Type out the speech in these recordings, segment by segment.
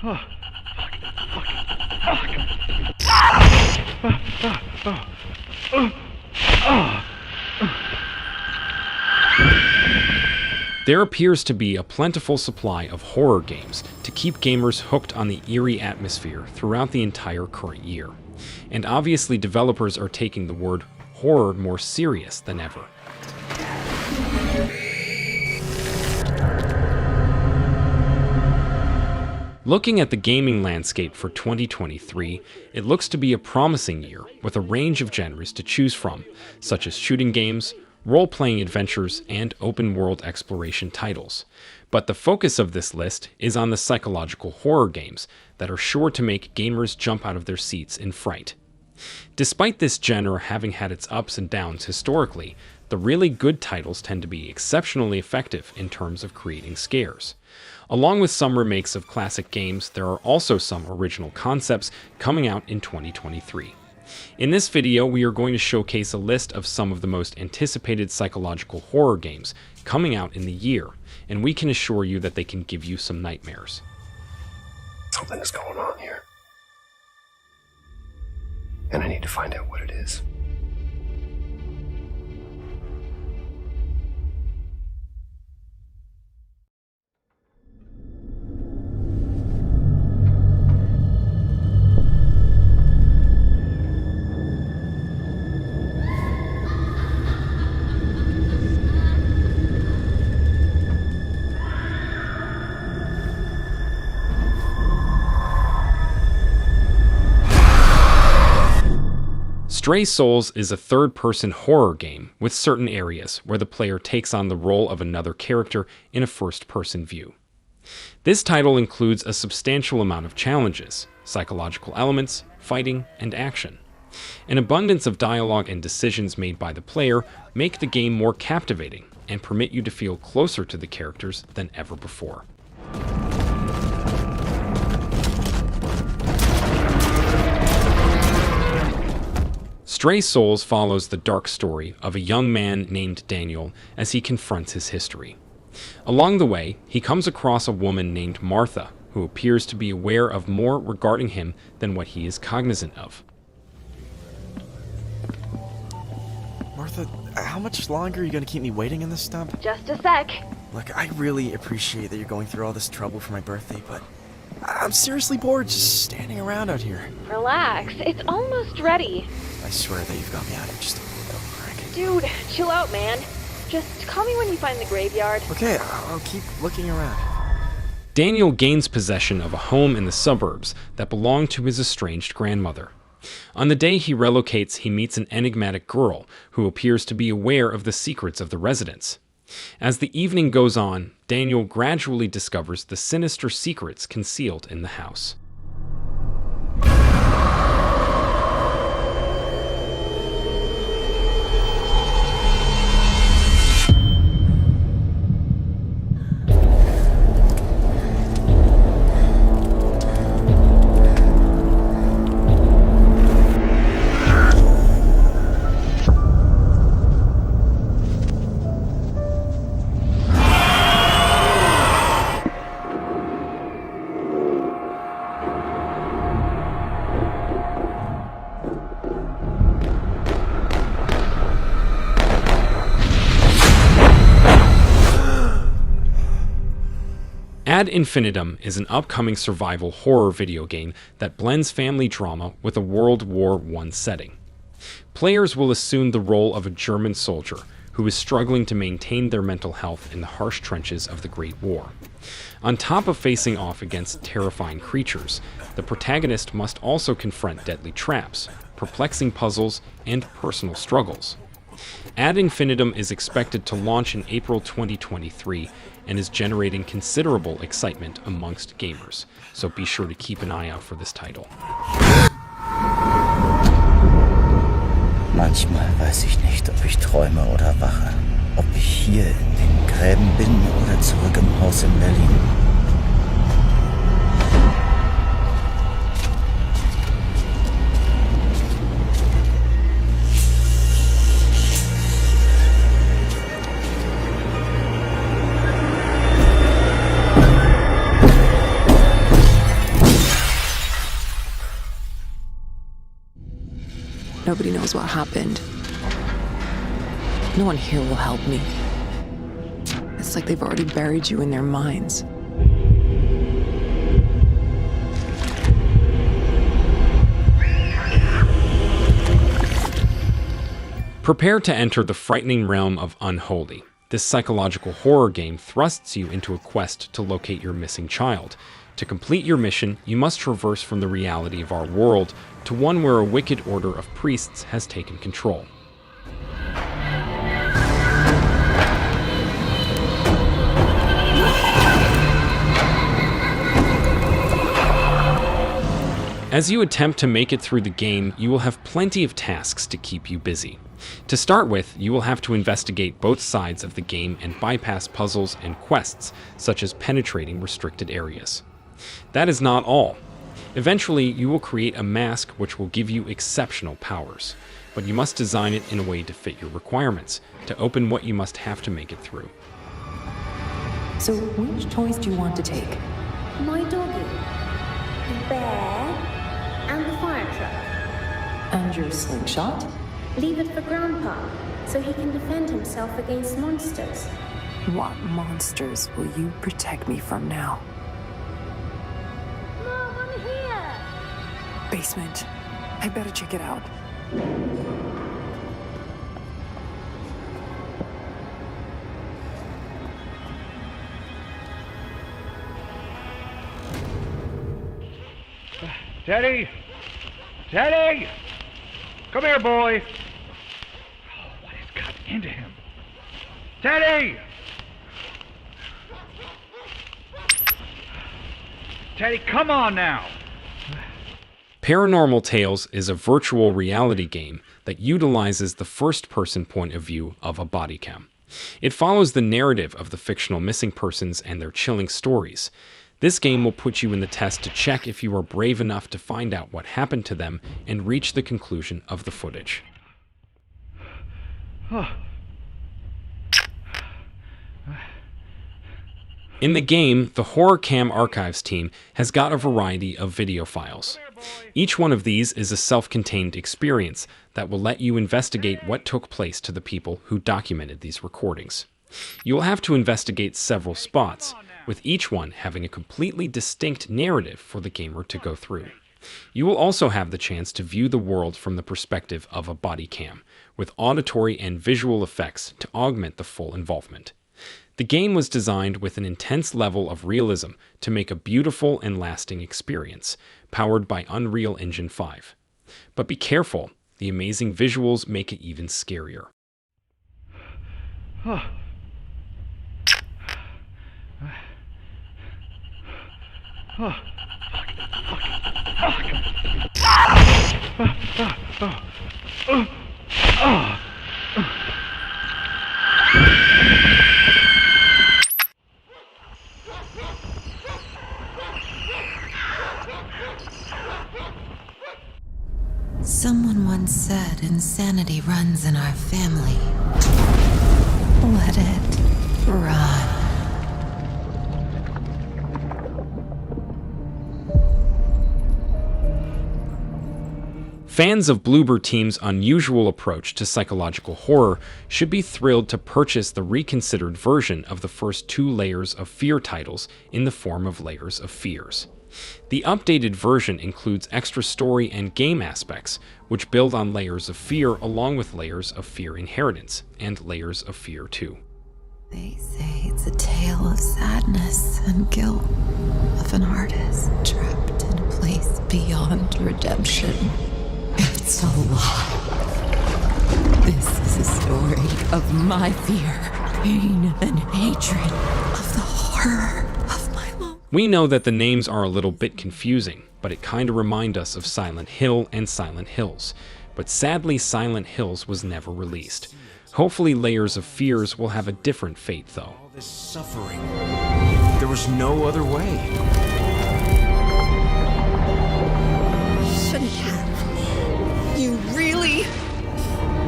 Oh, There appears to be a plentiful supply of horror games to keep gamers hooked on the eerie atmosphere throughout the entire current year. And obviously developers are taking the word horror more serious than ever. Looking at the gaming landscape for 2023, it looks to be a promising year with a range of genres to choose from, such as shooting games, role-playing adventures, and open-world exploration titles. But the focus of this list is on the psychological horror games that are sure to make gamers jump out of their seats in fright. Despite this genre having had its ups and downs historically, the really good titles tend to be exceptionally effective in terms of creating scares. Along with some remakes of classic games, there are also some original concepts coming out in 2023. In this video, we are going to showcase a list of some of the most anticipated psychological horror games coming out in the year, and we can assure you that they can give you some nightmares. Something is going on here. And I need to find out what it is. Stray Souls is a third-person horror game with certain areas where the player takes on the role of another character in a first-person view. This title includes a substantial amount of challenges, psychological elements, fighting, and action. An abundance of dialogue and decisions made by the player make the game more captivating and permit you to feel closer to the characters than ever before. Stray Souls follows the dark story of a young man named Daniel as he confronts his history. Along the way, he comes across a woman named Martha, who appears to be aware of more regarding him than what he is cognizant of. Martha, how much longer are you going to keep me waiting in this stump? Just a sec. Look, I really appreciate that you're going through all this trouble for my birthday, but I'm seriously bored just standing around out here. Relax, it's almost ready. I swear that you've got me out here just a little prick. Dude, chill out, man. Just call me when you find the graveyard. Okay, I'll keep looking around. Daniel gains possession of a home in the suburbs that belonged to his estranged grandmother. On the day he relocates, he meets an enigmatic girl who appears to be aware of the secrets of the residents. As the evening goes on, Daniel gradually discovers the sinister secrets concealed in the house. Ad Infinitum is an upcoming survival horror video game that blends family drama with a World War I setting. Players will assume the role of a German soldier who is struggling to maintain their mental health in the harsh trenches of the Great War. On top of facing off against terrifying creatures, the protagonist must also confront deadly traps, perplexing puzzles, and personal struggles. Ad Infinitum is expected to launch in April 2023 and is generating considerable excitement amongst gamers, so be sure to keep an eye out for this title. Manchmal weiß ich nicht, ob ich träume oder wache, ob ich hier in den Gräben bin oder zurück im Haus in Berlin. Nobody knows what happened. No one here will help me. It's like they've already buried you in their minds. Prepare to enter the frightening realm of Unholy. This psychological horror game thrusts you into a quest to locate your missing child. To complete your mission, you must traverse from the reality of our world to one where a wicked order of priests has taken control. As you attempt to make it through the game, you will have plenty of tasks to keep you busy. To start with, you will have to investigate both sides of the game and bypass puzzles and quests, such as penetrating restricted areas. That is not all. Eventually, you will create a mask which will give you exceptional powers, but you must design it in a way to fit your requirements, to open what you must have to make it through. So, which toys do you want to take? My doggy, the bear, and the fire truck. And your slingshot? Leave it for Grandpa, so he can defend himself against monsters. What monsters will you protect me from now? Mom, I'm here! Basement. I better check it out. Teddy! Teddy! Come here, boy! Oh, what has got into him? Teddy! Teddy, come on now! Paranormal Tales is a virtual reality game that utilizes the first-person point of view of a body cam. It follows the narrative of the fictional missing persons and their chilling stories. This game will put you in the test to check if you are brave enough to find out what happened to them and reach the conclusion of the footage. In the game, the Horror Cam Archives team has got a variety of video files. Each one of these is a self-contained experience that will let you investigate what took place to the people who documented these recordings. You will have to investigate several spots, with each one having a completely distinct narrative for the gamer to go through. You will also have the chance to view the world from the perspective of a body cam, with auditory and visual effects to augment the full involvement. The game was designed with an intense level of realism to make a beautiful and lasting experience, powered by Unreal Engine 5. But be careful, the amazing visuals make it even scarier. Someone once said insanity runs in our family. Let it run. Fans of Bloober Team's unusual approach to psychological horror should be thrilled to purchase the reconsidered version of the first 2 Layers of Fear titles in the form of Layers of Fears. The updated version includes extra story and game aspects, which build on Layers of Fear along with Layers of Fear Inheritance and Layers of Fear 2. They say it's a tale of sadness and guilt, of an artist trapped in a place beyond redemption. It's a lie. This is a story of my fear, pain, and hatred, of the horror of my life. We know that the names are a little bit confusing, but it kinda remind us of Silent Hill and Silent Hills. But sadly, Silent Hills was never released. Hopefully Layers of Fears will have a different fate, though. All this suffering. There was no other way. Shouldn't have. You really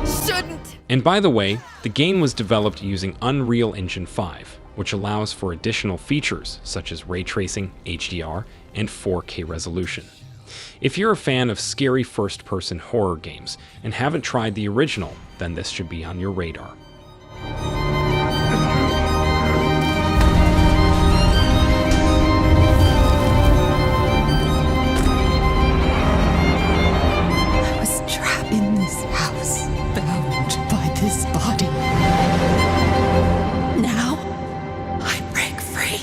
shouldn't. And by the way, the game was developed using Unreal Engine 5, which allows for additional features such as ray tracing, HDR, and 4K resolution. If you're a fan of scary first-person horror games and haven't tried the original, then this should be on your radar. I was trapped in this house, bound by this body. Now, I break free.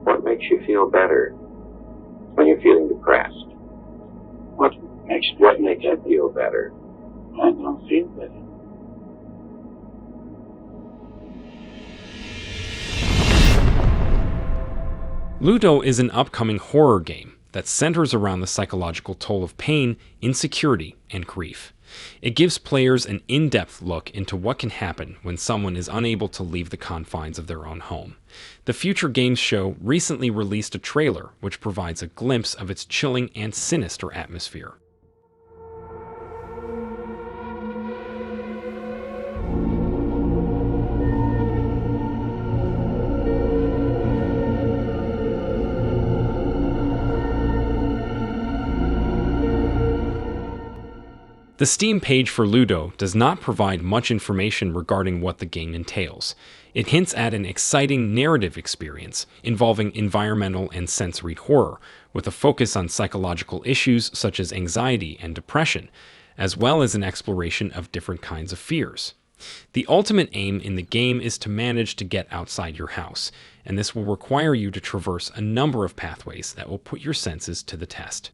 What makes you feel better when you're feeling depressed? What makes you feel better? I don't feel better. Ludo is an upcoming horror game that centers around the psychological toll of pain, insecurity, and grief. It gives players an in-depth look into what can happen when someone is unable to leave the confines of their own home. The Future Games Show recently released a trailer which provides a glimpse of its chilling and sinister atmosphere. The Steam page for Ludo does not provide much information regarding what the game entails. It hints at an exciting narrative experience involving environmental and sensory horror, with a focus on psychological issues such as anxiety and depression, as well as an exploration of different kinds of fears. The ultimate aim in the game is to manage to get outside your house, and this will require you to traverse a number of pathways that will put your senses to the test.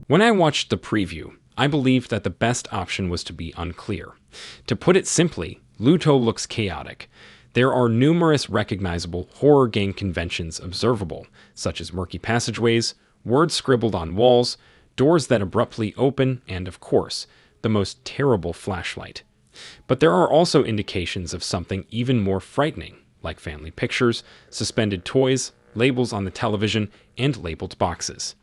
When I watched the preview, I believed that the best option was to be unclear. To put it simply, Ludo looks chaotic. There are numerous recognizable horror game conventions observable, such as murky passageways, words scribbled on walls, doors that abruptly open, and of course, the most terrible flashlight. But there are also indications of something even more frightening, like family pictures, suspended toys, labels on the television, and labeled boxes.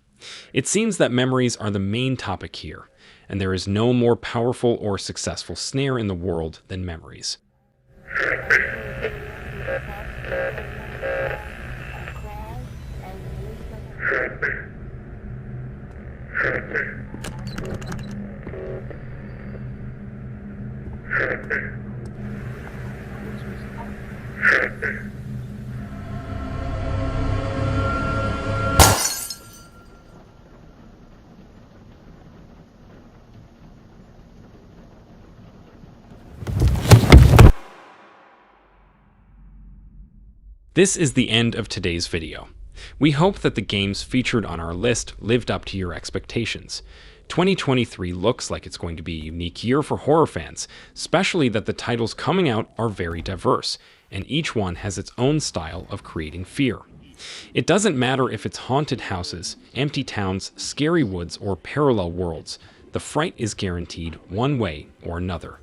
It seems that memories are the main topic here, and there is no more powerful or successful snare in the world than memories. This is the end of today's video. We hope that the games featured on our list lived up to your expectations. 2023 looks like it's going to be a unique year for horror fans, especially that the titles coming out are very diverse, and each one has its own style of creating fear. It doesn't matter if it's haunted houses, empty towns, scary woods, or parallel worlds, the fright is guaranteed one way or another.